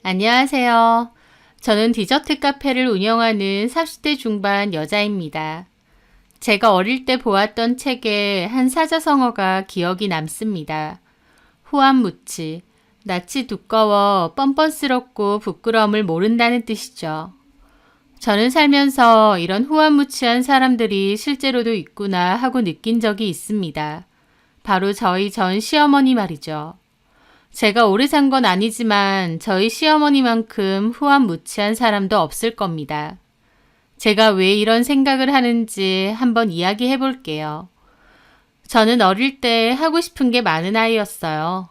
안녕하세요. 저는 디저트 카페를 운영하는 40대 중반 여자입니다. 제가 어릴 때 보았던 책에 한 사자성어가 기억이 남습니다. 후안무치, 낯이 두꺼워 뻔뻔스럽고 부끄러움을 모른다는 뜻이죠. 저는 살면서 이런 후안무치한 사람들이 실제로도 있구나 하고 느낀 적이 있습니다. 바로 저희 전 시어머니 말이죠. 제가 오래 산 건 아니지만 저희 시어머니만큼 후안무치한 사람도 없을 겁니다. 제가 왜 이런 생각을 하는지 한번 이야기해 볼게요. 저는 어릴 때 하고 싶은 게 많은 아이였어요.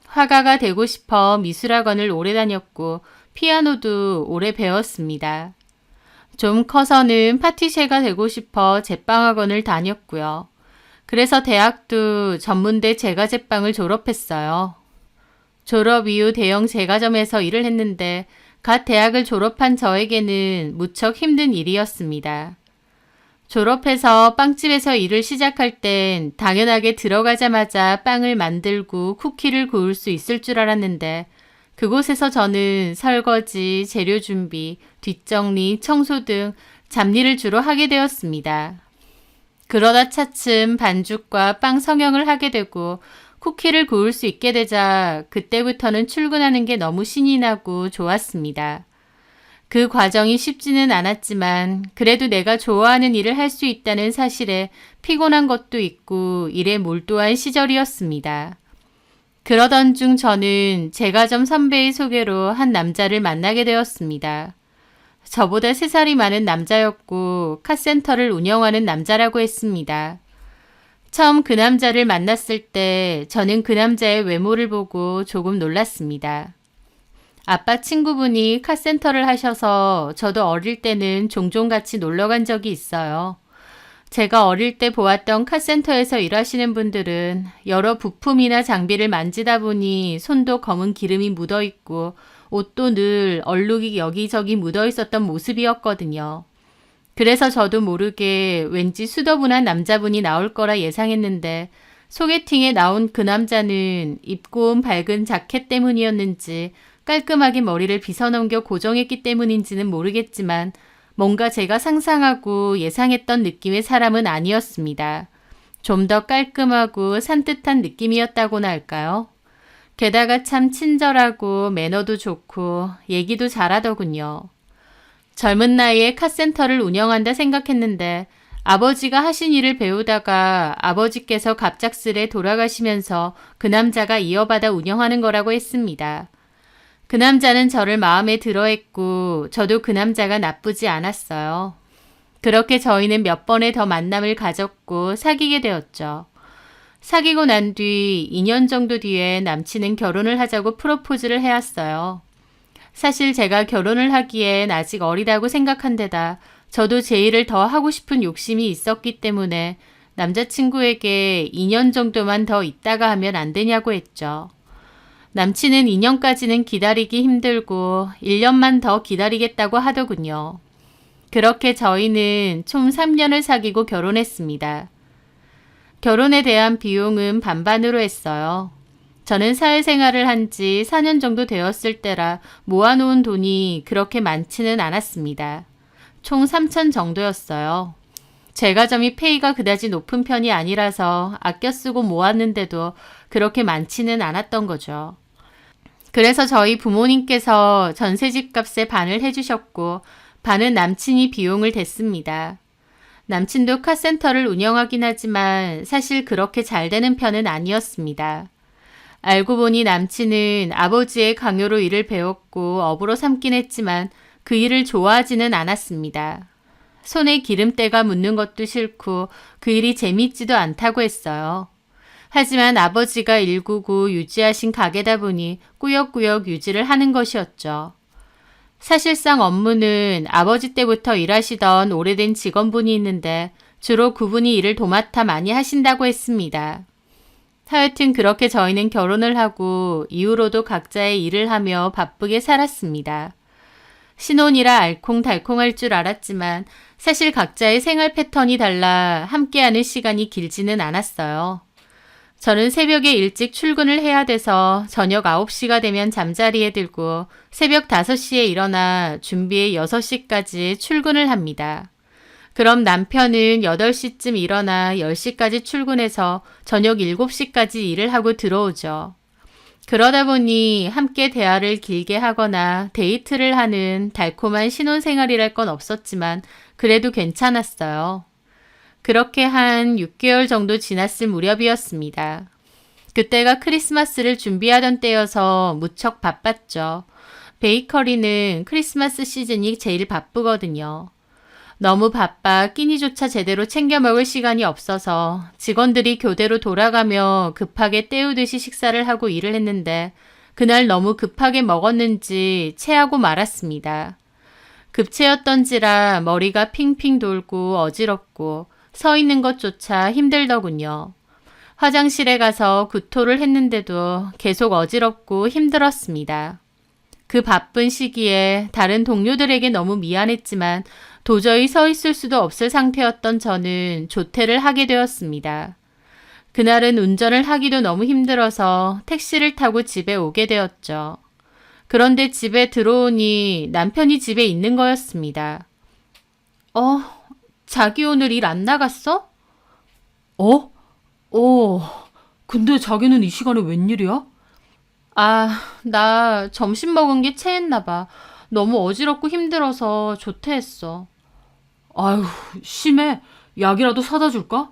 화가가 되고 싶어 미술학원을 오래 다녔고 피아노도 오래 배웠습니다. 좀 커서는 파티셰가 되고 싶어 제빵학원을 다녔고요. 그래서 대학도 전문대 제과제빵을 졸업했어요. 졸업 이후 대형 제과점에서 일을 했는데 갓 대학을 졸업한 저에게는 무척 힘든 일이었습니다. 졸업해서 빵집에서 일을 시작할 땐 당연하게 들어가자마자 빵을 만들고 쿠키를 구울 수 있을 줄 알았는데 그곳에서 저는 설거지, 재료 준비, 뒷정리, 청소 등 잡일을 주로 하게 되었습니다. 그러다 차츰 반죽과 빵 성형을 하게 되고 쿠키를 구울 수 있게 되자 그때부터는 출근하는 게 너무 신이 나고 좋았습니다. 그 과정이 쉽지는 않았지만 그래도 내가 좋아하는 일을 할 수 있다는 사실에 피곤한 것도 있고 일에 몰두한 시절이었습니다. 그러던 중 저는 제과점 선배의 소개로 한 남자를 만나게 되었습니다. 저보다 3살이 많은 남자였고 카센터를 운영하는 남자라고 했습니다. 처음 그 남자를 만났을 때 저는 그 남자의 외모를 보고 조금 놀랐습니다. 아빠 친구분이 카센터를 하셔서 저도 어릴 때는 종종 같이 놀러 간 적이 있어요. 제가 어릴 때 보았던 카센터에서 일하시는 분들은 여러 부품이나 장비를 만지다 보니 손도 검은 기름이 묻어 있고 옷도 늘 얼룩이 여기저기 묻어 있었던 모습이었거든요. 그래서 저도 모르게 왠지 수더분한 남자분이 나올 거라 예상했는데 소개팅에 나온 그 남자는 입고 온 밝은 자켓 때문이었는지 깔끔하게 머리를 빗어넘겨 고정했기 때문인지는 모르겠지만 뭔가 제가 상상하고 예상했던 느낌의 사람은 아니었습니다. 좀 더 깔끔하고 산뜻한 느낌이었다고나 할까요? 게다가 참 친절하고 매너도 좋고 얘기도 잘하더군요. 젊은 나이에 카센터를 운영한다 생각했는데 아버지가 하신 일을 배우다가 아버지께서 갑작스레 돌아가시면서 그 남자가 이어받아 운영하는 거라고 했습니다. 그 남자는 저를 마음에 들어했고 저도 그 남자가 나쁘지 않았어요. 그렇게 저희는 몇 번의 더 만남을 가졌고 사귀게 되었죠. 사귀고 난 뒤 2년 정도 뒤에 남친은 결혼을 하자고 프로포즈를 해왔어요. 사실 제가 결혼을 하기엔 아직 어리다고 생각한 데다 저도 제 일을 더 하고 싶은 욕심이 있었기 때문에 남자친구에게 2년 정도만 더 있다가 하면 안 되냐고 했죠. 남친은 2년까지는 기다리기 힘들고 1년만 더 기다리겠다고 하더군요. 그렇게 저희는 총 3년을 사귀고 결혼했습니다. 결혼에 대한 비용은 반반으로 했어요. 저는 사회생활을 한 지 4년 정도 되었을 때라 모아놓은 돈이 그렇게 많지는 않았습니다. 총 3천 정도였어요. 제과점이 페이가 그다지 높은 편이 아니라서 아껴 쓰고 모았는데도 그렇게 많지는 않았던 거죠. 그래서 저희 부모님께서 전세집 값의 반을 해주셨고 반은 남친이 비용을 댔습니다. 남친도 카센터를 운영하긴 하지만 사실 그렇게 잘 되는 편은 아니었습니다. 알고 보니 남친은 아버지의 강요로 일을 배웠고 업으로 삼긴 했지만 그 일을 좋아하지는 않았습니다. 손에 기름때가 묻는 것도 싫고 그 일이 재미있지도 않다고 했어요. 하지만 아버지가 일구고 유지하신 가게다 보니 꾸역꾸역 유지를 하는 것이었죠. 사실상 업무는 아버지 때부터 일하시던 오래된 직원분이 있는데 주로 그분이 일을 도맡아 많이 하신다고 했습니다. 하여튼 그렇게 저희는 결혼을 하고 이후로도 각자의 일을 하며 바쁘게 살았습니다. 신혼이라 알콩달콩할 줄 알았지만 사실 각자의 생활 패턴이 달라 함께하는 시간이 길지는 않았어요. 저는 새벽에 일찍 출근을 해야 돼서 저녁 9시가 되면 잠자리에 들고 새벽 5시에 일어나 준비해 6시까지 출근을 합니다. 그럼 남편은 8시쯤 일어나 10시까지 출근해서 저녁 7시까지 일을 하고 들어오죠. 그러다 보니 함께 대화를 길게 하거나 데이트를 하는 달콤한 신혼생활이랄 건 없었지만 그래도 괜찮았어요. 그렇게 한 6개월 정도 지났을 무렵이었습니다. 그때가 크리스마스를 준비하던 때여서 무척 바빴죠. 베이커리는 크리스마스 시즌이 제일 바쁘거든요. 너무 바빠 끼니조차 제대로 챙겨 먹을 시간이 없어서 직원들이 교대로 돌아가며 급하게 때우듯이 식사를 하고 일을 했는데 그날 너무 급하게 먹었는지 체하고 말았습니다. 급체였던지라 머리가 핑핑 돌고 어지럽고 서 있는 것조차 힘들더군요. 화장실에 가서 구토를 했는데도 계속 어지럽고 힘들었습니다. 그 바쁜 시기에 다른 동료들에게 너무 미안했지만 도저히 서 있을 수도 없을 상태였던 저는 조퇴를 하게 되었습니다. 그날은 운전을 하기도 너무 힘들어서 택시를 타고 집에 오게 되었죠. 그런데 집에 들어오니 남편이 집에 있는 거였습니다. 자기 오늘 일 안 나갔어? 근데 자기는 이 시간에 웬일이야? 나 점심 먹은 게 체했나 봐. 너무 어지럽고 힘들어서 조퇴했어. 아휴, 심해. 약이라도 사다 줄까?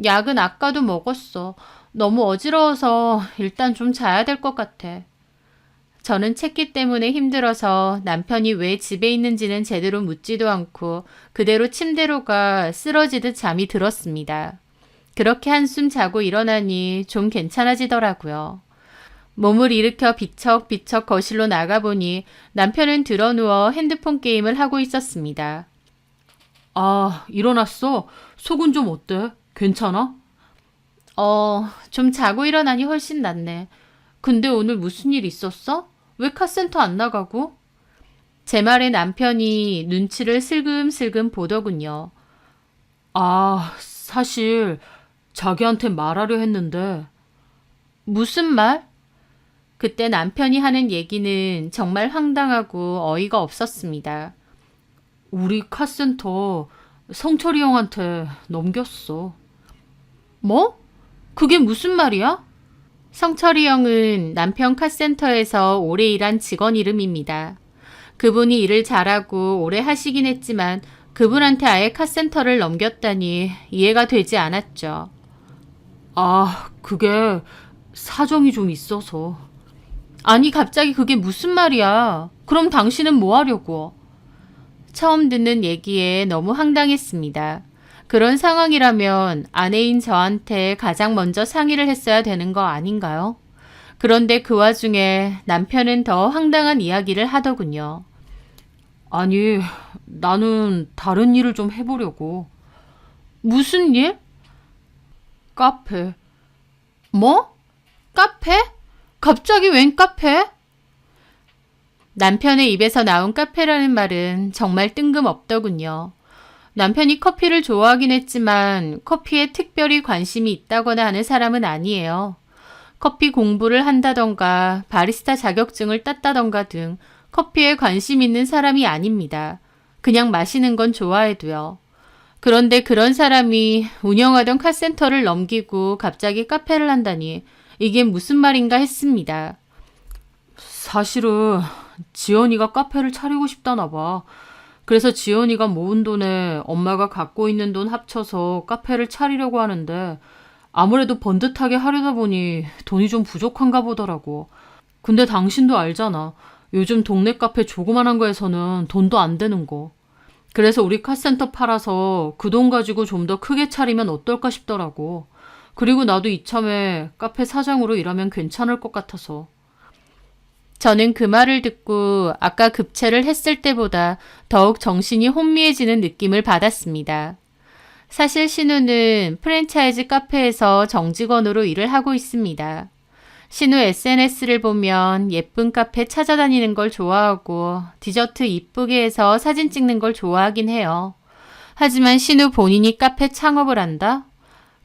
약은 아까도 먹었어. 너무 어지러워서 일단 좀 자야 될 것 같아. 저는 챘기 때문에 힘들어서 남편이 왜 집에 있는지는 제대로 묻지도 않고 그대로 침대로 가 쓰러지듯 잠이 들었습니다. 그렇게 한숨 자고 일어나니 좀 괜찮아지더라고요. 몸을 일으켜 비척비척 거실로 나가보니 남편은 드러누워 핸드폰 게임을 하고 있었습니다. 일어났어. 속은 좀 어때? 괜찮아? 좀 자고 일어나니 훨씬 낫네. 근데 오늘 무슨 일 있었어? 왜 카센터 안 나가고? 제 말에 남편이 눈치를 슬금슬금 보더군요. 사실 자기한테 말하려 했는데. 무슨 말? 그때 남편이 하는 얘기는 정말 황당하고 어이가 없었습니다. 우리 카센터 성철이 형한테 넘겼어. 뭐? 그게 무슨 말이야? 성철이 형은 남편 카센터에서 오래 일한 직원 이름입니다. 그분이 일을 잘하고 오래 하시긴 했지만 그분한테 아예 카센터를 넘겼다니 이해가 되지 않았죠. 그게 사정이 좀 있어서. 아니 갑자기 그게 무슨 말이야? 그럼 당신은 뭐 하려고? 처음 듣는 얘기에 너무 황당했습니다. 그런 상황이라면 아내인 저한테 가장 먼저 상의를 했어야 되는 거 아닌가요? 그런데 그 와중에 남편은 더 황당한 이야기를 하더군요. 아니, 나는 다른 일을 좀 해보려고. 무슨 일? 카페. 뭐? 카페? 갑자기 웬 카페? 남편의 입에서 나온 카페라는 말은 정말 뜬금없더군요. 남편이 커피를 좋아하긴 했지만 커피에 특별히 관심이 있다거나 하는 사람은 아니에요. 커피 공부를 한다던가 바리스타 자격증을 땄다던가 등 커피에 관심 있는 사람이 아닙니다. 그냥 마시는 건 좋아해도요. 그런데 그런 사람이 운영하던 카센터를 넘기고 갑자기 카페를 한다니 이게 무슨 말인가 했습니다. 사실은 지연이가 카페를 차리고 싶다나 봐. 그래서 지연이가 모은 돈에 엄마가 갖고 있는 돈 합쳐서 카페를 차리려고 하는데 아무래도 번듯하게 하려다 보니 돈이 좀 부족한가 보더라고. 근데 당신도 알잖아. 요즘 동네 카페 조그만한 거에서는 돈도 안 되는 거. 그래서 우리 카센터 팔아서 그 돈 가지고 좀 더 크게 차리면 어떨까 싶더라고. 그리고 나도 이참에 카페 사장으로 일하면 괜찮을 것 같아서. 저는 그 말을 듣고 아까 급체를 했을 때보다 더욱 정신이 혼미해지는 느낌을 받았습니다. 사실 신우는 프랜차이즈 카페에서 정직원으로 일을 하고 있습니다. 신우 SNS를 보면 예쁜 카페 찾아다니는 걸 좋아하고 디저트 이쁘게 해서 사진 찍는 걸 좋아하긴 해요. 하지만 신우 본인이 카페 창업을 한다?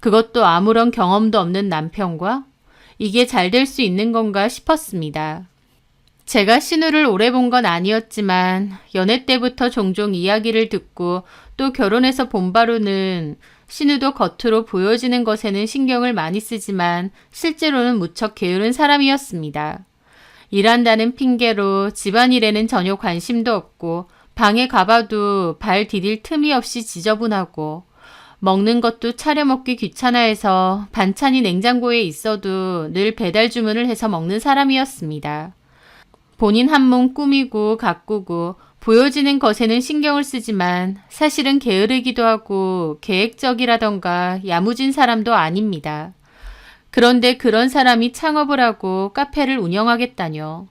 그것도 아무런 경험도 없는 남편과? 이게 잘 될 수 있는 건가 싶었습니다. 제가 신우를 오래 본 건 아니었지만 연애 때부터 종종 이야기를 듣고 또 결혼해서 본 바로는 신우도 겉으로 보여지는 것에는 신경을 많이 쓰지만 실제로는 무척 게으른 사람이었습니다. 일한다는 핑계로 집안일에는 전혀 관심도 없고 방에 가봐도 발 디딜 틈이 없이 지저분하고 먹는 것도 차려 먹기 귀찮아해서 반찬이 냉장고에 있어도 늘 배달 주문을 해서 먹는 사람이었습니다. 본인 한 몸 꾸미고 가꾸고 보여지는 것에는 신경을 쓰지만 사실은 게으르기도 하고 계획적이라던가 야무진 사람도 아닙니다. 그런데 그런 사람이 창업을 하고 카페를 운영하겠다뇨.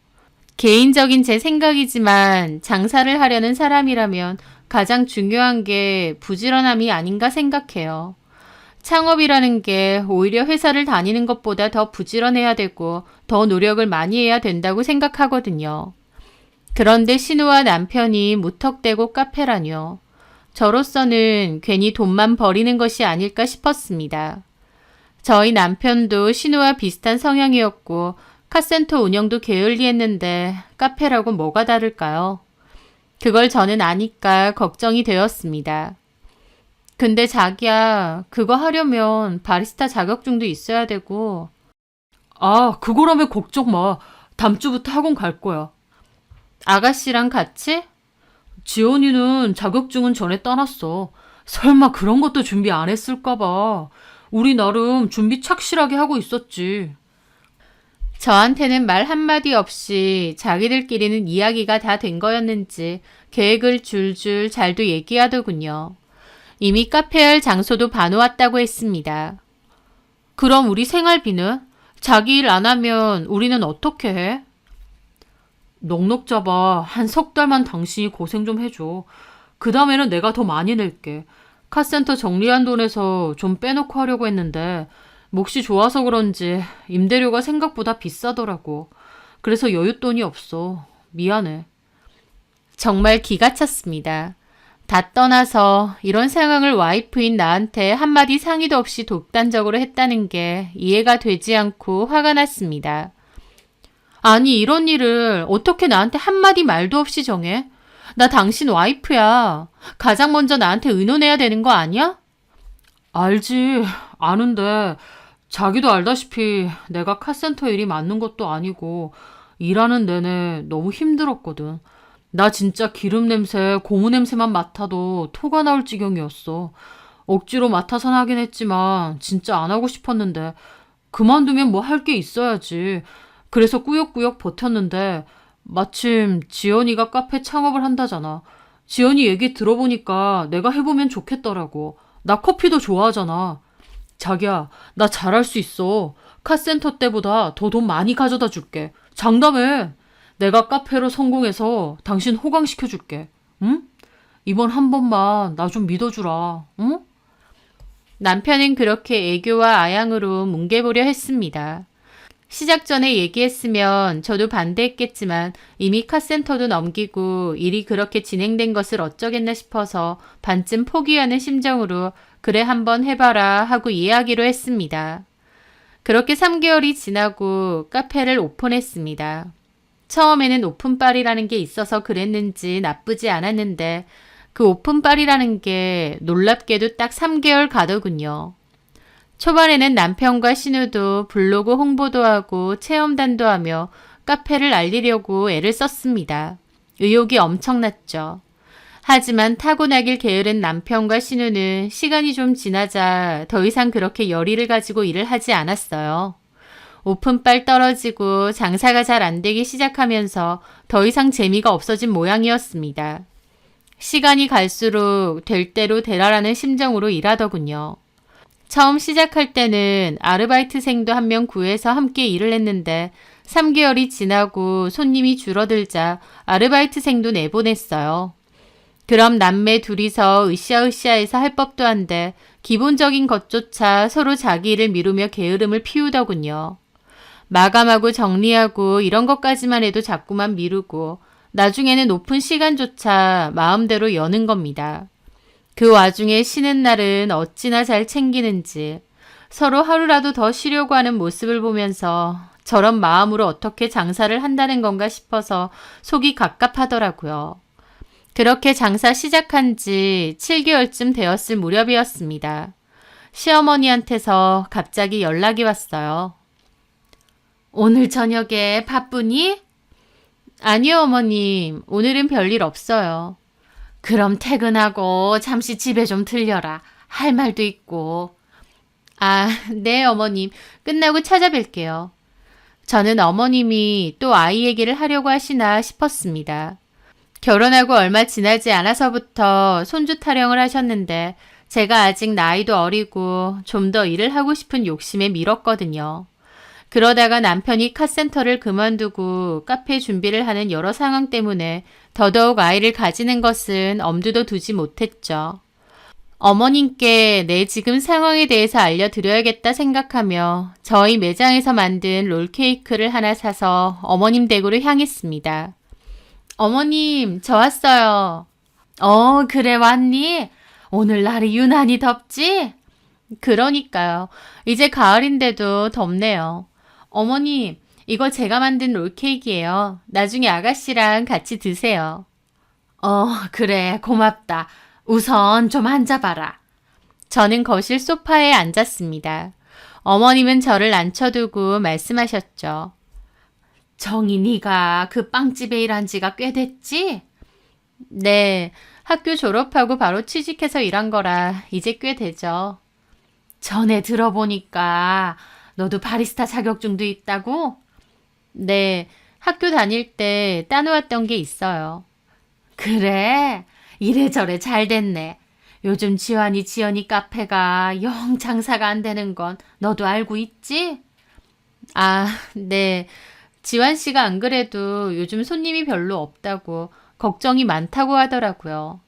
개인적인 제 생각이지만 장사를 하려는 사람이라면 가장 중요한 게 부지런함이 아닌가 생각해요. 창업이라는 게 오히려 회사를 다니는 것보다 더 부지런해야 되고 더 노력을 많이 해야 된다고 생각하거든요. 그런데 신우와 남편이 무턱대고 카페라뇨. 저로서는 괜히 돈만 버리는 것이 아닐까 싶었습니다. 저희 남편도 신우와 비슷한 성향이었고 카센터 운영도 게을리했는데 카페라고 뭐가 다를까요? 그걸 저는 아니까 걱정이 되었습니다. 근데 자기야, 그거 하려면 바리스타 자격증도 있어야 되고. 아, 그거라면 걱정 마. 다음 주부터 학원 갈 거야. 아가씨랑 같이? 지연이는 자격증은 전에 따놨어. 설마 그런 것도 준비 안 했을까 봐. 우리 나름 준비 착실하게 하고 있었지. 저한테는 말 한마디 없이 자기들끼리는 이야기가 다 된 거였는지 계획을 줄줄 잘도 얘기하더군요. 이미 카페할 장소도 봐놓았다고 했습니다. 그럼 우리 생활비는? 자기 일 안 하면 우리는 어떻게 해? 넉넉 잡아. 한 석 달만 당신이 고생 좀 해줘. 그 다음에는 내가 더 많이 낼게. 카센터 정리한 돈에서 좀 빼놓고 하려고 했는데 몫이 좋아서 그런지 임대료가 생각보다 비싸더라고. 그래서 여윳돈이 없어. 미안해. 정말 기가 찼습니다. 다 떠나서 이런 상황을 와이프인 나한테 한마디 상의도 없이 독단적으로 했다는 게 이해가 되지 않고 화가 났습니다. 아니, 이런 일을 어떻게 나한테 한마디 말도 없이 정해? 나 당신 와이프야. 가장 먼저 나한테 의논해야 되는 거 아니야? 알지. 아는데 자기도 알다시피 내가 카센터 일이 맞는 것도 아니고 일하는 내내 너무 힘들었거든. 나 진짜 기름 냄새, 고무 냄새만 맡아도 토가 나올 지경이었어. 억지로 맡아서 하긴 했지만 진짜 안 하고 싶었는데 그만두면 뭐 할 게 있어야지. 그래서 꾸역꾸역 버텼는데 마침 지연이가 카페 창업을 한다잖아. 지연이 얘기 들어보니까 내가 해보면 좋겠더라고. 나 커피도 좋아하잖아. 자기야, 나 잘할 수 있어. 카센터 때보다 더 돈 많이 가져다 줄게. 장담해. 내가 카페로 성공해서 당신 호강시켜줄게. 응? 이번 한 번만 나 좀 믿어주라. 응? 남편은 그렇게 애교와 아양으로 뭉개보려 했습니다. 시작 전에 얘기했으면 저도 반대했겠지만 이미 카센터도 넘기고 일이 그렇게 진행된 것을 어쩌겠나 싶어서 반쯤 포기하는 심정으로 그래 한번 해봐라 하고 이해하기로 했습니다. 그렇게 3개월이 지나고 카페를 오픈했습니다. 처음에는 오픈빨이라는 게 있어서 그랬는지 나쁘지 않았는데 그 오픈빨이라는 게 놀랍게도 딱 3개월 가더군요. 초반에는 남편과 신우도 블로그 홍보도 하고 체험단도 하며 카페를 알리려고 애를 썼습니다. 의욕이 엄청났죠. 하지만 타고나길 게으른 남편과 신우는 시간이 좀 지나자 더 이상 그렇게 열의를 가지고 일을 하지 않았어요. 오픈빨 떨어지고 장사가 잘 안 되기 시작하면서 더 이상 재미가 없어진 모양이었습니다. 시간이 갈수록 될 대로 되라라는 심정으로 일하더군요. 처음 시작할 때는 아르바이트생도 한 명 구해서 함께 일을 했는데 3개월이 지나고 손님이 줄어들자 아르바이트생도 내보냈어요. 그럼 남매 둘이서 으쌰으쌰해서 할 법도 한데 기본적인 것조차 서로 자기 일을 미루며 게으름을 피우더군요. 마감하고 정리하고 이런 것까지만 해도 자꾸만 미루고 나중에는 오픈 시간조차 마음대로 여는 겁니다. 그 와중에 쉬는 날은 어찌나 잘 챙기는지 서로 하루라도 더 쉬려고 하는 모습을 보면서 저런 마음으로 어떻게 장사를 한다는 건가 싶어서 속이 갑갑하더라고요. 그렇게 장사 시작한 지 7개월쯤 되었을 무렵이었습니다. 시어머니한테서 갑자기 연락이 왔어요. 오늘 저녁에 바쁘니? 아니요, 어머님. 오늘은 별일 없어요. 그럼 퇴근하고 잠시 집에 좀 들려라. 할 말도 있고. 아, 네, 어머님. 끝나고 찾아뵐게요. 저는 어머님이 또 아이 얘기를 하려고 하시나 싶었습니다. 결혼하고 얼마 지나지 않아서부터 손주 타령을 하셨는데 제가 아직 나이도 어리고 좀 더 일을 하고 싶은 욕심에 밀었거든요. 그러다가 남편이 카센터를 그만두고 카페 준비를 하는 여러 상황 때문에 더더욱 아이를 가지는 것은 엄두도 두지 못했죠. 어머님께 내 지금 상황에 대해서 알려드려야겠다 생각하며 저희 매장에서 만든 롤케이크를 하나 사서 어머님 댁으로 향했습니다. 어머님, 저 왔어요. 그래 왔니? 오늘 날이 유난히 덥지? 그러니까요. 이제 가을인데도 덥네요. 어머님, 이거 제가 만든 롤케이크예요. 나중에 아가씨랑 같이 드세요. 그래, 고맙다. 우선 좀 앉아봐라. 저는 거실 소파에 앉았습니다. 어머님은 저를 앉혀두고 말씀하셨죠. 정희 네가 그 빵집에 일한 지가 꽤 됐지? 네, 학교 졸업하고 바로 취직해서 일한 거라 이제 꽤 되죠. 전에 들어보니까 너도 바리스타 자격증도 있다고? 네, 학교 다닐 때 따놓았던 게 있어요. 그래, 이래저래 잘 됐네. 요즘 지연이 카페가 영 장사가 안 되는 건 너도 알고 있지? 아, 네. 지환 씨가 안 그래도 요즘 손님이 별로 없다고 걱정이 많다고 하더라고요.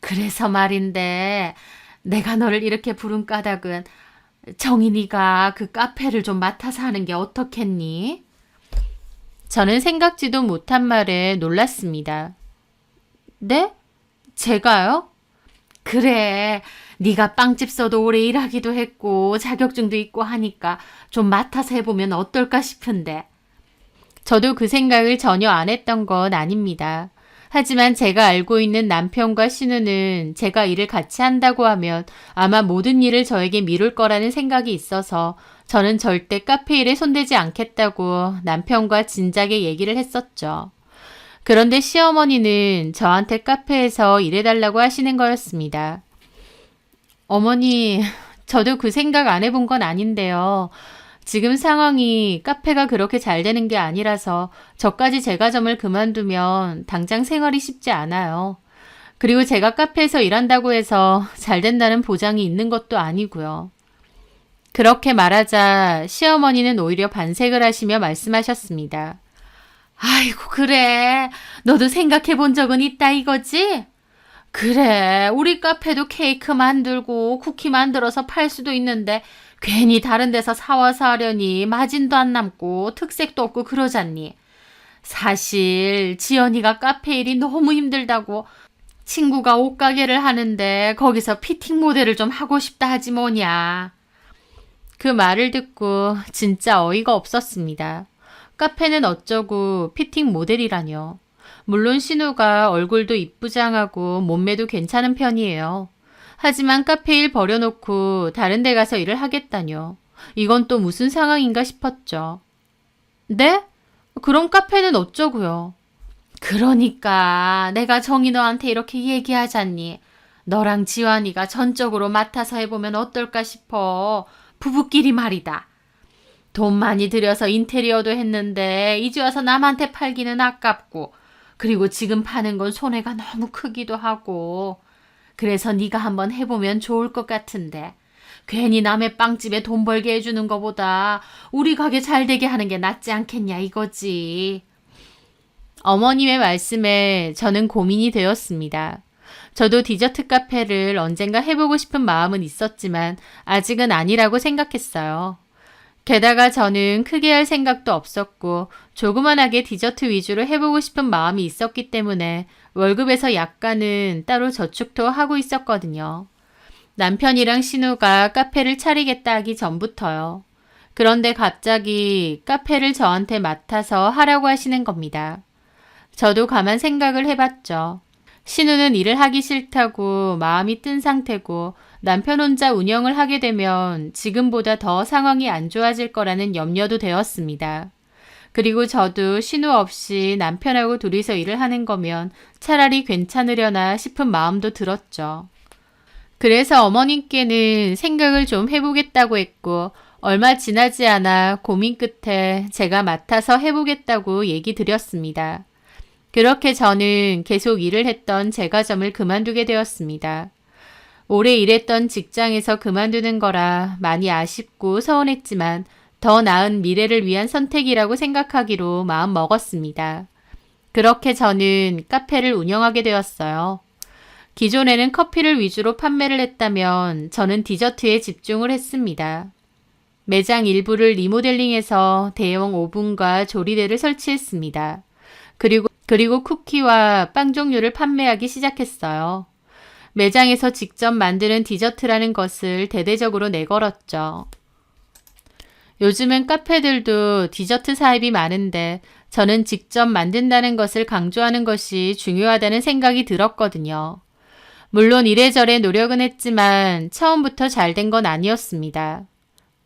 그래서 말인데 내가 너를 이렇게 부른 까닭은 정인이가 그 카페를 좀 맡아서 하는 게 어떻겠니? 저는 생각지도 못한 말에 놀랐습니다. 네? 제가요? 그래, 네가 빵집 써도 오래 일하기도 했고 자격증도 있고 하니까 좀 맡아서 해보면 어떨까 싶은데. 저도 그 생각을 전혀 안 했던 건 아닙니다. 하지만 제가 알고 있는 남편과 신우는 제가 일을 같이 한다고 하면 아마 모든 일을 저에게 미룰 거라는 생각이 있어서 저는 절대 카페 일에 손대지 않겠다고 남편과 진작에 얘기를 했었죠. 그런데 시어머니는 저한테 카페에서 일해달라고 하시는 거였습니다. 어머니, 저도 그 생각 안 해본 건 아닌데요. 지금 상황이 카페가 그렇게 잘 되는 게 아니라서 저까지 제과점을 그만두면 당장 생활이 쉽지 않아요. 그리고 제가 카페에서 일한다고 해서 잘 된다는 보장이 있는 것도 아니고요. 그렇게 말하자 시어머니는 오히려 반색을 하시며 말씀하셨습니다. 아이고 그래, 너도 생각해 본 적은 있다 이거지? 그래, 우리 카페도 케이크 만들고 쿠키 만들어서 팔 수도 있는데 괜히 다른 데서 사와서 하려니 마진도 안 남고 특색도 없고 그러잖니. 사실 지연이가 카페 일이 너무 힘들다고 친구가 옷가게를 하는데 거기서 피팅 모델을 좀 하고 싶다 하지 뭐냐. 그 말을 듣고 진짜 어이가 없었습니다. 카페는 어쩌고 피팅 모델이라뇨. 물론 신우가 얼굴도 이쁘장하고 몸매도 괜찮은 편이에요. 하지만 카페 일 버려놓고 다른 데 가서 일을 하겠다뇨. 이건 또 무슨 상황인가 싶었죠. 네? 그럼 카페는 어쩌고요? 그러니까 내가 정희 너한테 이렇게 얘기하잖니. 너랑 지환이가 전적으로 맡아서 해보면 어떨까 싶어. 부부끼리 말이다. 돈 많이 들여서 인테리어도 했는데 이제 와서 남한테 팔기는 아깝고 그리고 지금 파는 건 손해가 너무 크기도 하고 그래서 네가 한번 해보면 좋을 것 같은데 괜히 남의 빵집에 돈 벌게 해주는 거보다 우리 가게 잘 되게 하는 게 낫지 않겠냐 이거지. 어머님의 말씀에 저는 고민이 되었습니다. 저도 디저트 카페를 언젠가 해보고 싶은 마음은 있었지만 아직은 아니라고 생각했어요. 게다가 저는 크게 할 생각도 없었고 조그만하게 디저트 위주로 해보고 싶은 마음이 있었기 때문에 월급에서 약간은 따로 저축도 하고 있었거든요. 남편이랑 신우가 카페를 차리겠다 하기 전부터요. 그런데 갑자기 카페를 저한테 맡아서 하라고 하시는 겁니다. 저도 가만 생각을 해봤죠. 신우는 일을 하기 싫다고 마음이 뜬 상태고 남편 혼자 운영을 하게 되면 지금보다 더 상황이 안 좋아질 거라는 염려도 되었습니다. 그리고 저도 신우 없이 남편하고 둘이서 일을 하는 거면 차라리 괜찮으려나 싶은 마음도 들었죠. 그래서 어머님께는 생각을 좀 해보겠다고 했고 얼마 지나지 않아 고민 끝에 제가 맡아서 해보겠다고 얘기 드렸습니다. 그렇게 저는 계속 일을 했던 제과점을 그만두게 되었습니다. 오래 일했던 직장에서 그만두는 거라 많이 아쉽고 서운했지만 더 나은 미래를 위한 선택이라고 생각하기로 마음 먹었습니다. 그렇게 저는 카페를 운영하게 되었어요. 기존에는 커피를 위주로 판매를 했다면 저는 디저트에 집중을 했습니다. 매장 일부를 리모델링해서 대형 오븐과 조리대를 설치했습니다. 그리고 쿠키와 빵 종류를 판매하기 시작했어요. 매장에서 직접 만드는 디저트라는 것을 대대적으로 내걸었죠. 요즘은 카페들도 디저트 사입이 많은데 저는 직접 만든다는 것을 강조하는 것이 중요하다는 생각이 들었거든요. 물론 이래저래 노력은 했지만 처음부터 잘 된 건 아니었습니다.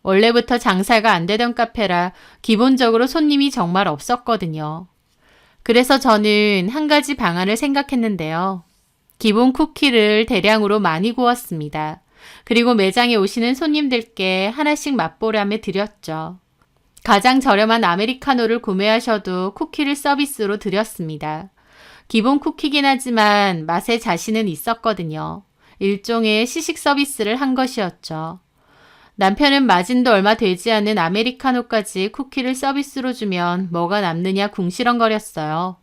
원래부터 장사가 안 되던 카페라 기본적으로 손님이 정말 없었거든요. 그래서 저는 한 가지 방안을 생각했는데요. 기본 쿠키를 대량으로 많이 구웠습니다. 그리고 매장에 오시는 손님들께 하나씩 맛보라며 드렸죠. 가장 저렴한 아메리카노를 구매하셔도 쿠키를 서비스로 드렸습니다. 기본 쿠키긴 하지만 맛에 자신은 있었거든요. 일종의 시식 서비스를 한 것이었죠. 남편은 마진도 얼마 되지 않는 아메리카노까지 쿠키를 서비스로 주면 뭐가 남느냐 궁시렁거렸어요.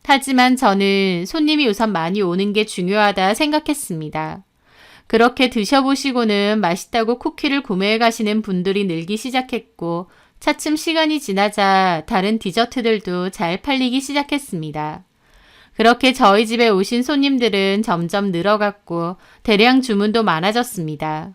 하지만 저는 손님이 우선 많이 오는 게 중요하다 생각했습니다. 그렇게 드셔보시고는 맛있다고 쿠키를 구매해 가시는 분들이 늘기 시작했고 차츰 시간이 지나자 다른 디저트들도 잘 팔리기 시작했습니다. 그렇게 저희 집에 오신 손님들은 점점 늘어갔고 대량 주문도 많아졌습니다.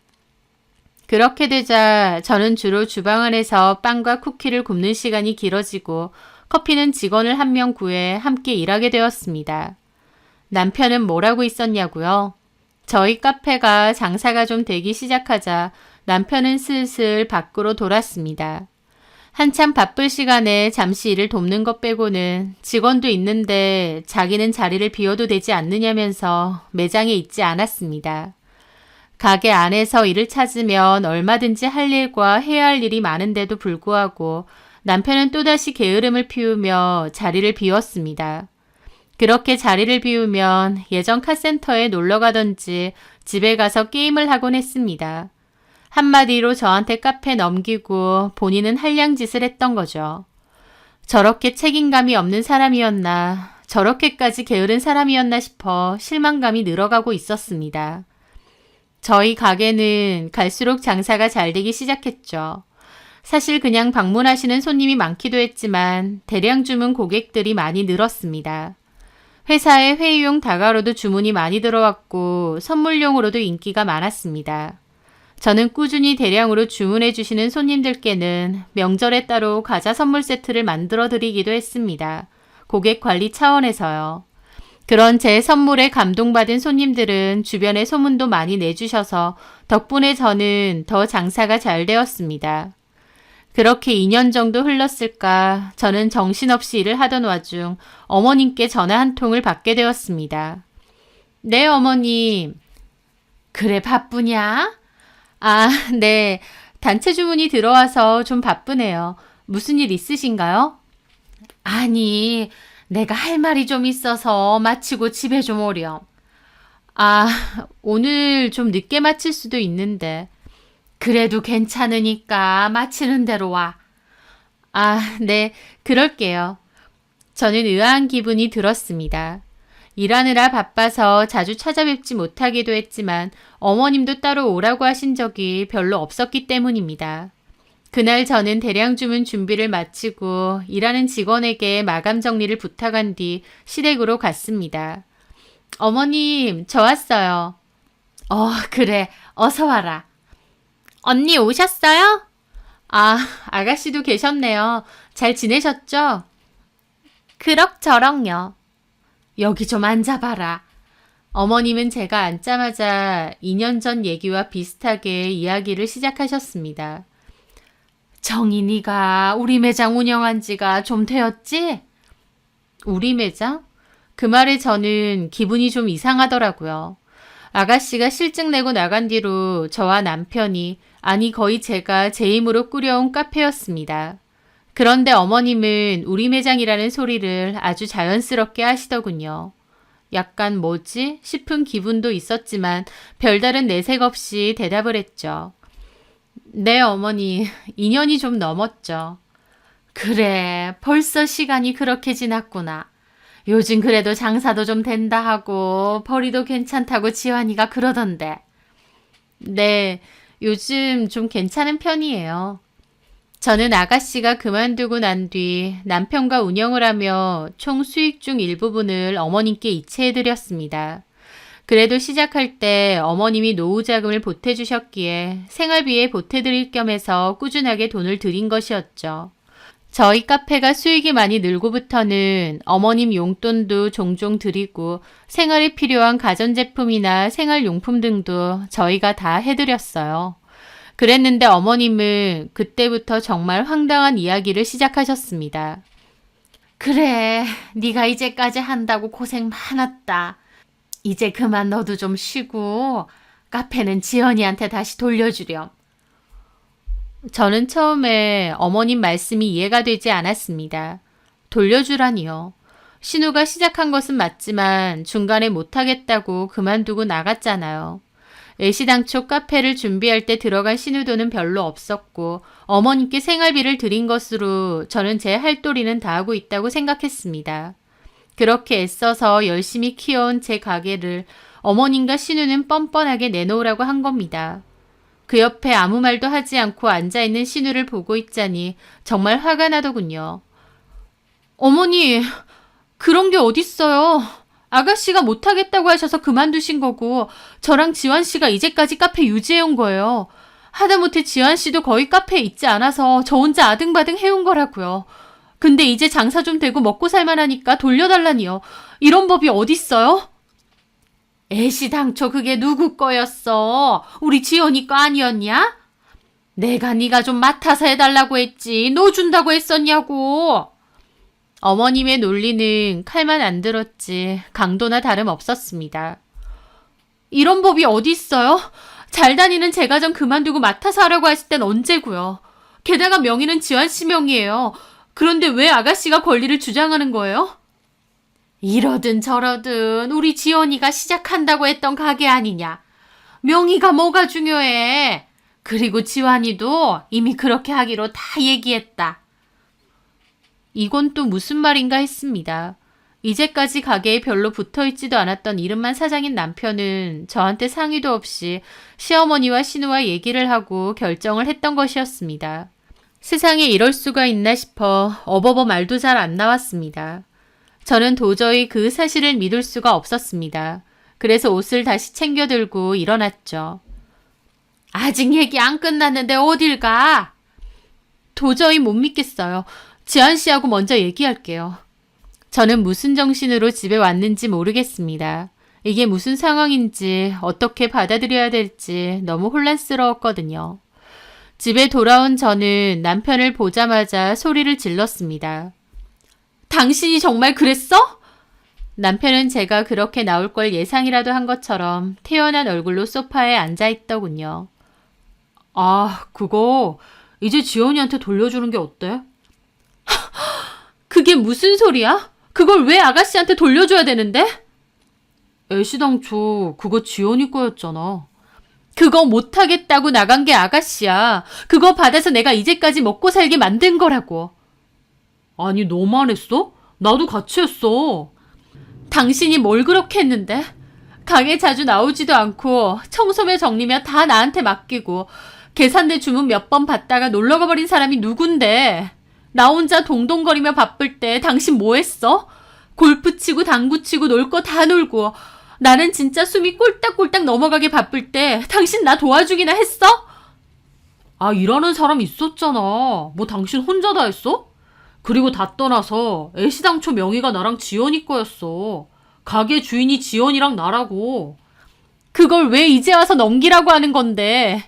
그렇게 되자 저는 주로 주방 안에서 빵과 쿠키를 굽는 시간이 길어지고 커피는 직원을 한 명 구해 함께 일하게 되었습니다. 남편은 뭘 하고 있었냐고요? 저희 카페가 장사가 좀 되기 시작하자 남편은 슬슬 밖으로 돌았습니다. 한참 바쁠 시간에 잠시 일을 돕는 것 빼고는 직원도 있는데 자기는 자리를 비워도 되지 않느냐면서 매장에 있지 않았습니다. 가게 안에서 일을 찾으면 얼마든지 할 일과 해야 할 일이 많은데도 불구하고 남편은 또다시 게으름을 피우며 자리를 비웠습니다. 그렇게 자리를 비우면 예전 카센터에 놀러 가던지 집에 가서 게임을 하곤 했습니다. 한마디로 저한테 카페 넘기고 본인은 한량짓을 했던 거죠. 저렇게 책임감이 없는 사람이었나, 저렇게까지 게으른 사람이었나 싶어 실망감이 늘어가고 있었습니다. 저희 가게는 갈수록 장사가 잘 되기 시작했죠. 사실 그냥 방문하시는 손님이 많기도 했지만 대량 주문 고객들이 많이 늘었습니다. 회사에 회의용 다가로도 주문이 많이 들어왔고 선물용으로도 인기가 많았습니다. 저는 꾸준히 대량으로 주문해 주시는 손님들께는 명절에 따로 과자 선물 세트를 만들어 드리기도 했습니다. 고객 관리 차원에서요. 그런 제 선물에 감동받은 손님들은 주변에 소문도 많이 내주셔서 덕분에 저는 더 장사가 잘 되었습니다. 그렇게 2년 정도 흘렀을까 저는 정신없이 일을 하던 와중 어머님께 전화 한 통을 받게 되었습니다. 네, 어머님. 그래, 바쁘냐? 아, 네. 단체 주문이 들어와서 좀 바쁘네요. 무슨 일 있으신가요? 아니, 내가 할 말이 좀 있어서 마치고 집에 좀 오렴. 아, 오늘 좀 늦게 마칠 수도 있는데. 그래도 괜찮으니까 마치는 대로 와. 아, 네, 그럴게요. 저는 의아한 기분이 들었습니다. 일하느라 바빠서 자주 찾아뵙지 못하기도 했지만 어머님도 따로 오라고 하신 적이 별로 없었기 때문입니다. 그날 저는 대량 주문 준비를 마치고 일하는 직원에게 마감 정리를 부탁한 뒤 시댁으로 갔습니다. 어머님, 저 왔어요. 그래. 어서 와라. 언니 오셨어요? 아, 아가씨도 계셨네요. 잘 지내셨죠? 그럭저럭요. 여기 좀 앉아봐라. 어머님은 제가 앉자마자 2년 전 얘기와 비슷하게 이야기를 시작하셨습니다. 정인이가 우리 매장 운영한 지가 좀 되었지? 우리 매장? 그 말에 저는 기분이 좀 이상하더라고요. 아가씨가 실증 내고 나간 뒤로 저와 남편이, 아니 거의 제가 제 힘으로 꾸려온 카페였습니다. 그런데 어머님은 우리 매장이라는 소리를 아주 자연스럽게 하시더군요. 약간 뭐지? 싶은 기분도 있었지만 별다른 내색 없이 대답을 했죠. 네, 어머니. 2년이 좀 넘었죠. 그래, 벌써 시간이 그렇게 지났구나. 요즘 그래도 장사도 좀 된다 하고 벌이도 괜찮다고 지환이가 그러던데. 네, 요즘 좀 괜찮은 편이에요. 저는 아가씨가 그만두고 난 뒤 남편과 운영을 하며 총 수익 중 일부분을 어머님께 이체해드렸습니다. 그래도 시작할 때 어머님이 노후 자금을 보태주셨기에 생활비에 보태드릴 겸 해서 꾸준하게 돈을 들인 것이었죠. 저희 카페가 수익이 많이 늘고부터는 어머님 용돈도 종종 드리고 생활에 필요한 가전제품이나 생활용품 등도 저희가 다 해드렸어요. 그랬는데 어머님은 그때부터 정말 황당한 이야기를 시작하셨습니다. 그래, 네가 이제까지 한다고 고생 많았다. 이제 그만 너도 좀 쉬고 카페는 지연이한테 다시 돌려주렴. 저는 처음에 어머님 말씀이 이해가 되지 않았습니다. 돌려주라니요. 신우가 시작한 것은 맞지만 중간에 못하겠다고 그만두고 나갔잖아요. 애시당초 카페를 준비할 때 들어간 신우돈은 별로 없었고 어머님께 생활비를 드린 것으로 저는 제 할도리는 다 하고 있다고 생각했습니다. 그렇게 애써서 열심히 키워온 제 가게를 어머님과 신우는 뻔뻔하게 내놓으라고 한 겁니다. 그 옆에 아무 말도 하지 않고 앉아있는 신우를 보고 있자니 정말 화가 나더군요. 어머니, 그런 게 어딨어요. 아가씨가 못하겠다고 하셔서 그만두신 거고 저랑 지환씨가 이제까지 카페 유지해온 거예요. 하다못해 지환씨도 거의 카페에 있지 않아서 저 혼자 아등바등 해온 거라고요. 근데 이제 장사 좀 되고 먹고 살만하니까 돌려달라니요. 이런 법이 어딨어요? 애시당초 그게 누구 거였어? 우리 지연이 거 아니었냐? 내가 네가 좀 맡아서 해달라고 했지. 너 준다고 했었냐고. 어머님의 논리는 칼만 안 들었지 강도나 다름없었습니다. 이런 법이 어디 있어요? 잘 다니는 제 가정 그만두고 맡아서 하라고 하실 땐 언제고요. 게다가 명의는 지환씨 명의예요. 그런데 왜 아가씨가 권리를 주장하는 거예요? 이러든 저러든 우리 지연이가 시작한다고 했던 가게 아니냐. 명의가 뭐가 중요해. 그리고 지환이도 이미 그렇게 하기로 다 얘기했다. 이건 또 무슨 말인가 했습니다. 이제까지 가게에 별로 붙어있지도 않았던 이름만 사장인 남편은 저한테 상의도 없이 시어머니와 신우와 얘기를 하고 결정을 했던 것이었습니다. 세상에 이럴 수가 있나 싶어 어버버 말도 잘 안 나왔습니다. 저는 도저히 그 사실을 믿을 수가 없었습니다. 그래서 옷을 다시 챙겨 들고 일어났죠. 아직 얘기 안 끝났는데 어딜 가? 도저히 못 믿겠어요. 지한 씨하고 먼저 얘기할게요. 저는 무슨 정신으로 집에 왔는지 모르겠습니다. 이게 무슨 상황인지 어떻게 받아들여야 될지 너무 혼란스러웠거든요. 집에 돌아온 저는 남편을 보자마자 소리를 질렀습니다. 당신이 정말 그랬어? 남편은 제가 그렇게 나올 걸 예상이라도 한 것처럼 태연한 얼굴로 소파에 앉아있더군요. 아, 그거 이제 지연이한테 돌려주는 게 어때? 그게 무슨 소리야? 그걸 왜 아가씨한테 돌려줘야 되는데? 애시당초 그거 지연이 거였잖아. 그거 못하겠다고 나간 게 아가씨야. 그거 받아서 내가 이제까지 먹고 살게 만든 거라고. 아니, 너만 했어? 나도 같이 했어. 당신이 뭘 그렇게 했는데? 가게 자주 나오지도 않고 청소며 정리며 다 나한테 맡기고 계산대 주문 몇 번 받다가 놀러가 버린 사람이 누군데? 나 혼자 동동거리며 바쁠 때 당신 뭐 했어? 골프 치고 당구 치고 놀 거 다 놀고 나는 진짜 숨이 꼴딱꼴딱 넘어가게 바쁠 때 당신 나 도와주기나 했어? 아, 일하는 사람 있었잖아. 뭐 당신 혼자 다 했어? 그리고 다 떠나서 애시당초 명의가 나랑 지연이 거였어. 가게 주인이 지연이랑 나라고. 그걸 왜 이제 와서 넘기라고 하는 건데.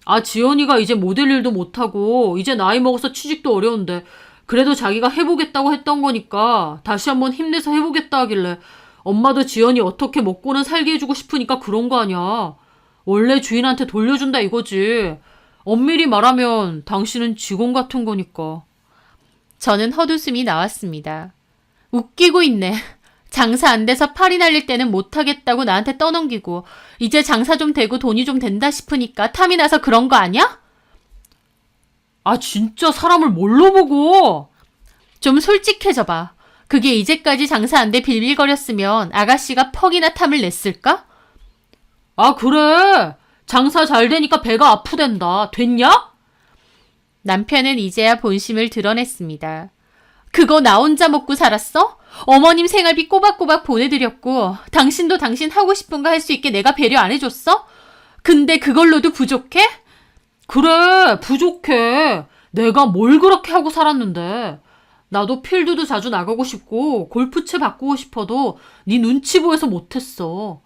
아, 지연이가 이제 모델 일도 못하고 이제 나이 먹어서 취직도 어려운데 그래도 자기가 해보겠다고 했던 거니까 다시 한번 힘내서 해보겠다 하길래 엄마도 지연이 어떻게 먹고는 살게 해주고 싶으니까 그런 거 아니야. 원래 주인한테 돌려준다 이거지. 엄밀히 말하면 당신은 직원 같은 거니까. 저는 헛웃음이 나왔습니다. 웃기고 있네. 장사 안 돼서 팔이 날릴 때는 못하겠다고 나한테 떠넘기고 이제 장사 좀 되고 돈이 좀 된다 싶으니까 탐이 나서 그런 거 아니야? 아, 진짜 사람을 뭘로 보고. 좀 솔직해져 봐. 그게 이제까지 장사 안 돼 빌빌거렸으면 아가씨가 퍽이나 탐을 냈을까? 아, 그래. 장사 잘 되니까 배가 아프댄다. 됐냐? 남편은 이제야 본심을 드러냈습니다. 그거 나 혼자 먹고 살았어? 어머님 생활비 꼬박꼬박 보내드렸고 당신도 당신 하고 싶은 거 할 수 있게 내가 배려 안 해줬어? 근데 그걸로도 부족해? 그래, 부족해. 내가 뭘 그렇게 하고 살았는데. 나도 필드도 자주 나가고 싶고 골프채 바꾸고 싶어도 네 눈치 보여서 못했어.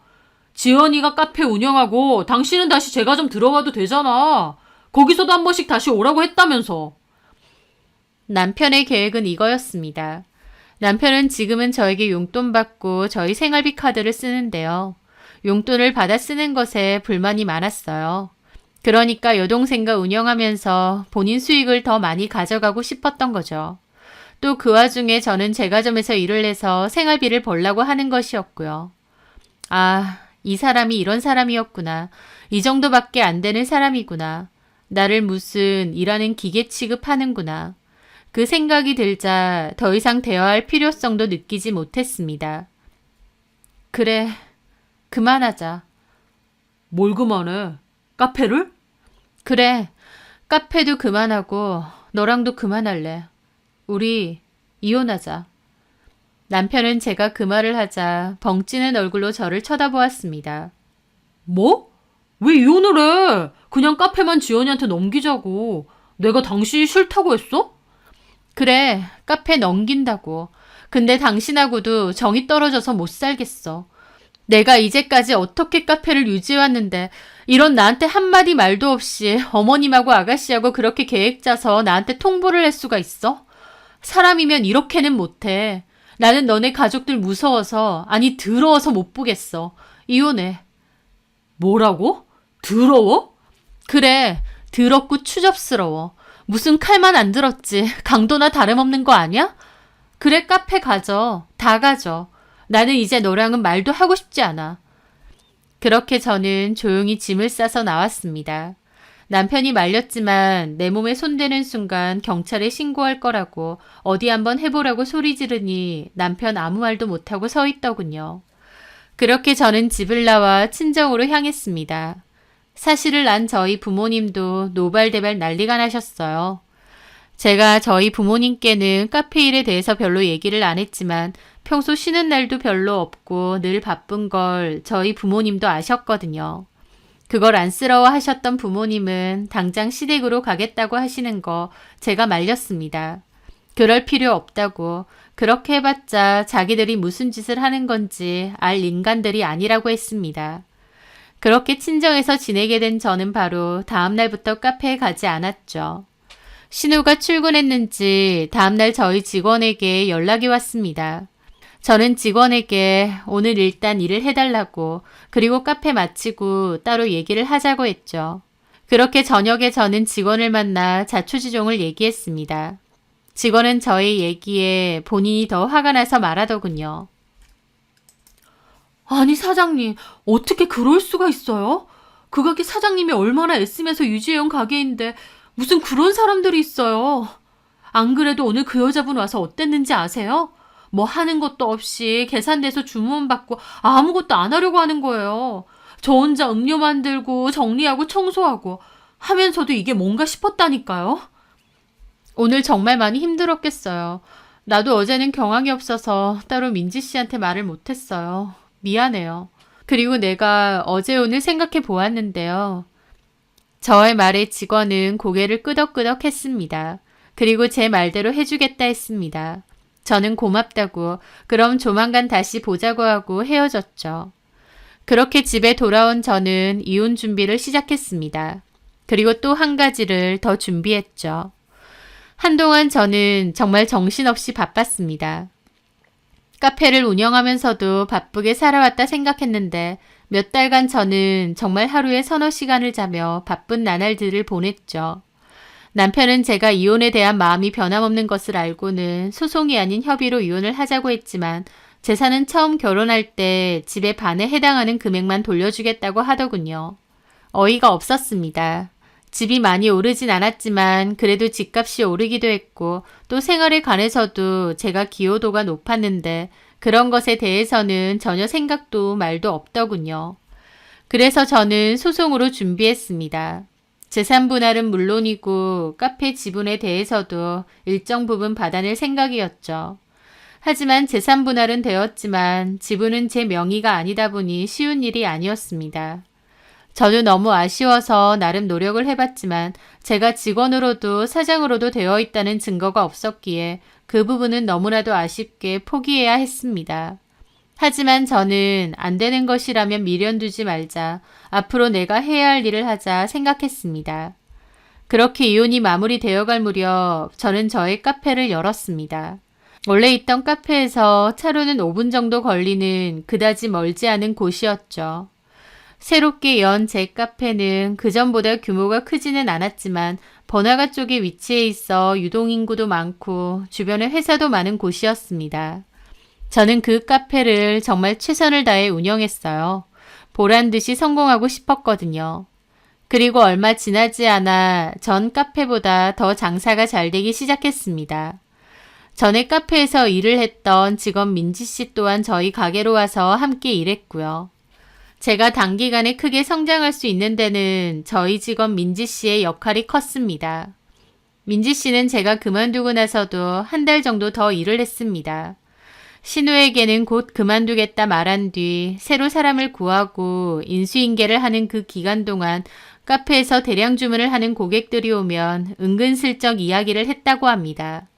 지연이가 카페 운영하고 당신은 다시 제가 좀 들어가도 되잖아. 거기서도 한 번씩 다시 오라고 했다면서. 남편의 계획은 이거였습니다. 남편은 지금은 저에게 용돈 받고 저희 생활비 카드를 쓰는데요. 용돈을 받아 쓰는 것에 불만이 많았어요. 그러니까 여동생과 운영하면서 본인 수익을 더 많이 가져가고 싶었던 거죠. 또 그 와중에 저는 제과점에서 일을 해서 생활비를 벌라고 하는 것이었고요. 아, 이 사람이 이런 사람이었구나. 이 정도밖에 안 되는 사람이구나. 나를 무슨 일하는 기계 취급하는구나. 그 생각이 들자 더 이상 대화할 필요성도 느끼지 못했습니다. 그래, 그만하자. 뭘 그만해? 카페를? 그래, 카페도 그만하고 너랑도 그만할래. 우리 이혼하자. 남편은 제가 그 말을 하자 벙찌는 얼굴로 저를 쳐다보았습니다. 뭐? 왜 이혼을 해? 그냥 카페만 지연이한테 넘기자고. 내가 당신이 싫다고 했어? 그래, 카페 넘긴다고. 근데 당신하고도 정이 떨어져서 못 살겠어. 내가 이제까지 어떻게 카페를 유지해왔는데 이런 나한테 한마디 말도 없이 어머님하고 아가씨하고 그렇게 계획 짜서 나한테 통보를 할 수가 있어? 사람이면 이렇게는 못해. 나는 너네 가족들 무서워서, 아니 더러워서 못 보겠어. 이혼해. 뭐라고? 더러워? 그래, 더럽고 추접스러워. 무슨 칼만 안 들었지. 강도나 다름없는 거 아니야? 그래, 카페 가져. 다 가져. 나는 이제 너랑은 말도 하고 싶지 않아. 그렇게 저는 조용히 짐을 싸서 나왔습니다. 남편이 말렸지만 내 몸에 손대는 순간 경찰에 신고할 거라고 어디 한번 해보라고 소리 지르니 남편 아무 말도 못하고 서 있더군요. 그렇게 저는 집을 나와 친정으로 향했습니다. 사실을 안 저희 부모님도 노발대발 난리가 나셨어요. 제가 저희 부모님께는 카페 일에 대해서 별로 얘기를 안 했지만 평소 쉬는 날도 별로 없고 늘 바쁜 걸 저희 부모님도 아셨거든요. 그걸 안쓰러워 하셨던 부모님은 당장 시댁으로 가겠다고 하시는 거 제가 말렸습니다. 그럴 필요 없다고, 그렇게 해봤자 자기들이 무슨 짓을 하는 건지 알 인간들이 아니라고 했습니다. 그렇게 친정에서 지내게 된 저는 바로 다음날부터 카페에 가지 않았죠. 신우가 출근했는지 다음날 저희 직원에게 연락이 왔습니다. 저는 직원에게 오늘 일단 일을 해달라고, 그리고 카페 마치고 따로 얘기를 하자고 했죠. 그렇게 저녁에 저는 직원을 만나 자초지종을 얘기했습니다. 직원은 저의 얘기에 본인이 더 화가 나서 말하더군요. 아니, 사장님, 어떻게 그럴 수가 있어요? 그 가게 사장님이 얼마나 애쓰면서 유지해온 가게인데 무슨 그런 사람들이 있어요. 안 그래도 오늘 그 여자분 와서 어땠는지 아세요? 뭐 하는 것도 없이 계산대서 주문 받고 아무것도 안 하려고 하는 거예요. 저 혼자 음료 만들고 정리하고 청소하고 하면서도 이게 뭔가 싶었다니까요. 오늘 정말 많이 힘들었겠어요. 나도 어제는 경황이 없어서 따로 민지 씨한테 말을 못했어요. 미안해요. 그리고 내가 어제 오늘 생각해 보았는데요. 저의 말에 직원은 고개를 끄덕끄덕 했습니다. 그리고 제 말대로 해주겠다 했습니다. 저는 고맙다고 그럼 조만간 다시 보자고 하고 헤어졌죠. 그렇게 집에 돌아온 저는 이혼 준비를 시작했습니다. 그리고 또 한 가지를 더 준비했죠. 한동안 저는 정말 정신없이 바빴습니다. 카페를 운영하면서도 바쁘게 살아왔다 생각했는데 몇 달간 저는 정말 하루에 서너 시간을 자며 바쁜 나날들을 보냈죠. 남편은 제가 이혼에 대한 마음이 변함없는 것을 알고는 소송이 아닌 협의로 이혼을 하자고 했지만 재산은 처음 결혼할 때 집의 반에 해당하는 금액만 돌려주겠다고 하더군요. 어이가 없었습니다. 집이 많이 오르진 않았지만 그래도 집값이 오르기도 했고 또 생활에 관해서도 제가 기여도가 높았는데 그런 것에 대해서는 전혀 생각도 말도 없더군요. 그래서 저는 소송으로 준비했습니다. 재산 분할은 물론이고 카페 지분에 대해서도 일정 부분 받아낼 생각이었죠. 하지만 재산 분할은 되었지만 지분은 제 명의가 아니다 보니 쉬운 일이 아니었습니다. 저도 너무 아쉬워서 나름 노력을 해봤지만 제가 직원으로도 사장으로도 되어 있다는 증거가 없었기에 그 부분은 너무나도 아쉽게 포기해야 했습니다. 하지만 저는 안 되는 것이라면 미련두지 말자, 앞으로 내가 해야 할 일을 하자 생각했습니다. 그렇게 이혼이 마무리되어갈 무렵 저는 저의 카페를 열었습니다. 원래 있던 카페에서 차로는 5분 정도 걸리는 그다지 멀지 않은 곳이었죠. 새롭게 연 제 카페는 그전보다 규모가 크지는 않았지만 번화가 쪽에 위치해 있어 유동인구도 많고 주변에 회사도 많은 곳이었습니다. 저는 그 카페를 정말 최선을 다해 운영했어요. 보란 듯이 성공하고 싶었거든요. 그리고 얼마 지나지 않아 전 카페보다 더 장사가 잘 되기 시작했습니다. 전에 카페에서 일을 했던 직원 민지 씨 또한 저희 가게로 와서 함께 일했고요. 제가 단기간에 크게 성장할 수 있는 데는 저희 직원 민지 씨의 역할이 컸습니다. 민지 씨는 제가 그만두고 나서도 한 달 정도 더 일을 했습니다. 신우에게는 곧 그만두겠다 말한 뒤 새로 사람을 구하고 인수인계를 하는 그 기간 동안 카페에서 대량 주문을 하는 고객들이 오면 은근슬쩍 이야기를 했다고 합니다.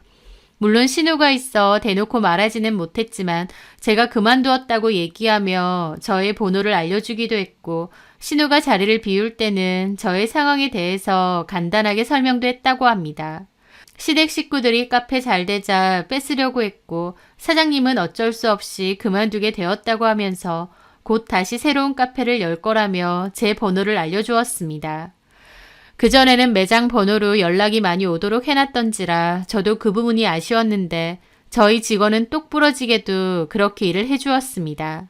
물론 신우가 있어 대놓고 말하지는 못했지만 제가 그만두었다고 얘기하며 저의 번호를 알려주기도 했고 신우가 자리를 비울 때는 저의 상황에 대해서 간단하게 설명도 했다고 합니다. 시댁 식구들이 카페 잘 되자 뺏으려고 했고 사장님은 어쩔 수 없이 그만두게 되었다고 하면서 곧 다시 새로운 카페를 열 거라며 제 번호를 알려주었습니다. 그전에는 매장 번호로 연락이 많이 오도록 해놨던지라 저도 그 부분이 아쉬웠는데 저희 직원은 똑부러지게도 그렇게 일을 해주었습니다.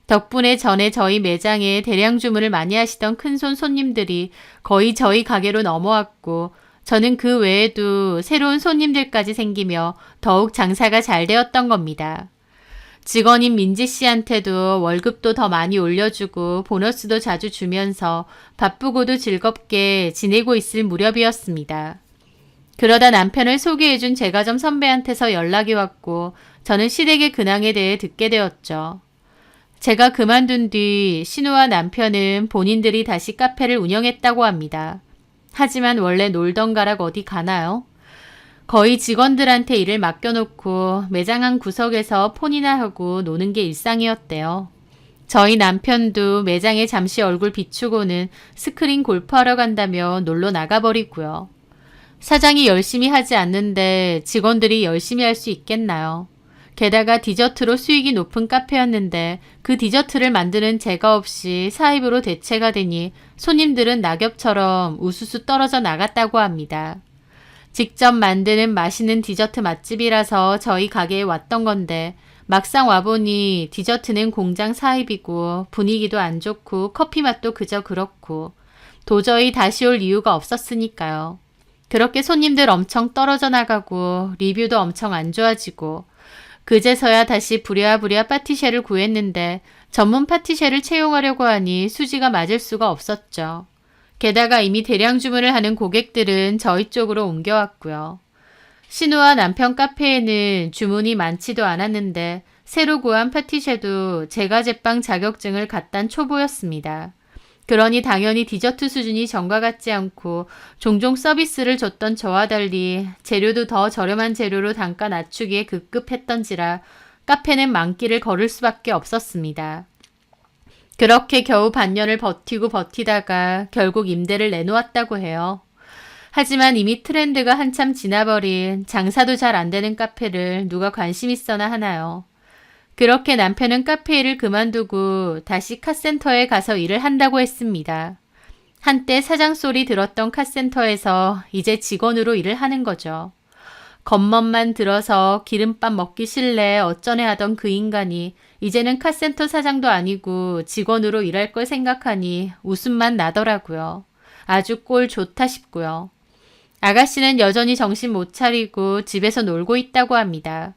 덕분에 전에 저희 매장에 대량 주문을 많이 하시던 큰손 손님들이 거의 저희 가게로 넘어왔고 저는 그 외에도 새로운 손님들까지 생기며 더욱 장사가 잘 되었던 겁니다. 직원인 민지 씨한테도 월급도 더 많이 올려주고 보너스도 자주 주면서 바쁘고도 즐겁게 지내고 있을 무렵이었습니다. 그러다 남편을 소개해준 제과점 선배한테서 연락이 왔고 저는 시댁의 근황에 대해 듣게 되었죠. 제가 그만둔 뒤 신우와 남편은 본인들이 다시 카페를 운영했다고 합니다. 하지만 원래 놀던 가락 어디 가나요? 거의 직원들한테 일을 맡겨놓고 매장 한 구석에서 폰이나 하고 노는 게 일상이었대요. 저희 남편도 매장에 잠시 얼굴 비추고는 스크린 골프하러 간다며 놀러 나가버리고요. 사장이 열심히 하지 않는데 직원들이 열심히 할 수 있겠나요? 게다가 디저트로 수익이 높은 카페였는데 그 디저트를 만드는 제가 없이 사입으로 대체가 되니 손님들은 낙엽처럼 우수수 떨어져 나갔다고 합니다. 직접 만드는 맛있는 디저트 맛집이라서 저희 가게에 왔던 건데 막상 와보니 디저트는 공장 사입이고 분위기도 안 좋고 커피 맛도 그저 그렇고 도저히 다시 올 이유가 없었으니까요. 그렇게 손님들 엄청 떨어져 나가고 리뷰도 엄청 안 좋아지고 그제서야 다시 부랴부랴 파티셰를 구했는데 전문 파티셰를 채용하려고 하니 수지가 맞을 수가 없었죠. 게다가 이미 대량 주문을 하는 고객들은 저희 쪽으로 옮겨왔고요. 신우와 남편 카페에는 주문이 많지도 않았는데 새로 구한 파티쉐도 제과 제빵 자격증을 갖단 초보였습니다. 그러니 당연히 디저트 수준이 전과 같지 않고 종종 서비스를 줬던 저와 달리 재료도 더 저렴한 재료로 단가 낮추기에 급급했던지라 카페는 만기를 걸을 수밖에 없었습니다. 그렇게 겨우 반년을 버티고 버티다가 결국 임대를 내놓았다고 해요. 하지만 이미 트렌드가 한참 지나버린 장사도 잘 안 되는 카페를 누가 관심 있어나 하나요. 그렇게 남편은 카페 일을 그만두고 다시 카센터에 가서 일을 한다고 했습니다. 한때 사장 소리 들었던 카센터에서 이제 직원으로 일을 하는 거죠. 겉멋만 들어서 기름밥 먹기 싫래 어쩌네 하던 그 인간이 이제는 카센터 사장도 아니고 직원으로 일할 걸 생각하니 웃음만 나더라고요. 아주 꼴 좋다 싶고요. 아가씨는 여전히 정신 못 차리고 집에서 놀고 있다고 합니다.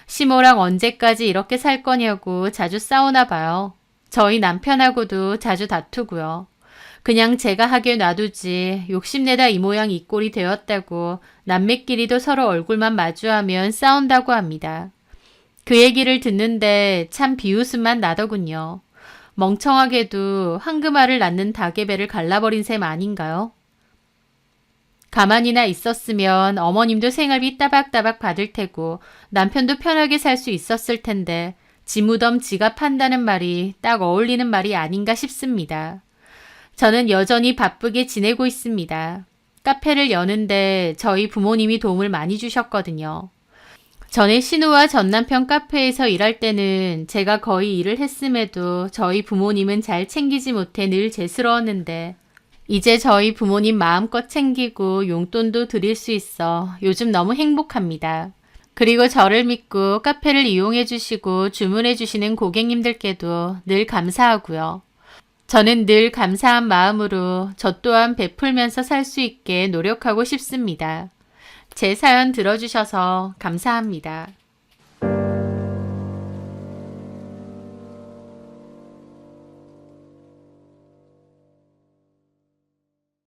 시모랑 언제까지 이렇게 살 거냐고 자주 싸우나 봐요. 저희 남편하고도 자주 다투고요. 그냥 제가 하게 놔두지 욕심내다 이 모양 이 꼴이 되었다고 남매끼리도 서로 얼굴만 마주하면 싸운다고 합니다. 그 얘기를 듣는데 참 비웃음만 나더군요. 멍청하게도 황금알을 낳는 닭의 배를 갈라버린 셈 아닌가요? 가만히나 있었으면 어머님도 생활비 따박따박 받을 테고 남편도 편하게 살 수 있었을 텐데 지 무덤 지가 판다는 말이 딱 어울리는 말이 아닌가 싶습니다. 저는 여전히 바쁘게 지내고 있습니다. 카페를 여는데 저희 부모님이 도움을 많이 주셨거든요. 전에 신우와 전남편 카페에서 일할 때는 제가 거의 일을 했음에도 저희 부모님은 잘 챙기지 못해 늘 죄스러웠는데 이제 저희 부모님 마음껏 챙기고 용돈도 드릴 수 있어 요즘 너무 행복합니다. 그리고 저를 믿고 카페를 이용해 주시고 주문해 주시는 고객님들께도 늘 감사하고요. 저는 늘 감사한 마음으로 저 또한 베풀면서 살 수 있게 노력하고 싶습니다. 제 사연 들어주셔서 감사합니다.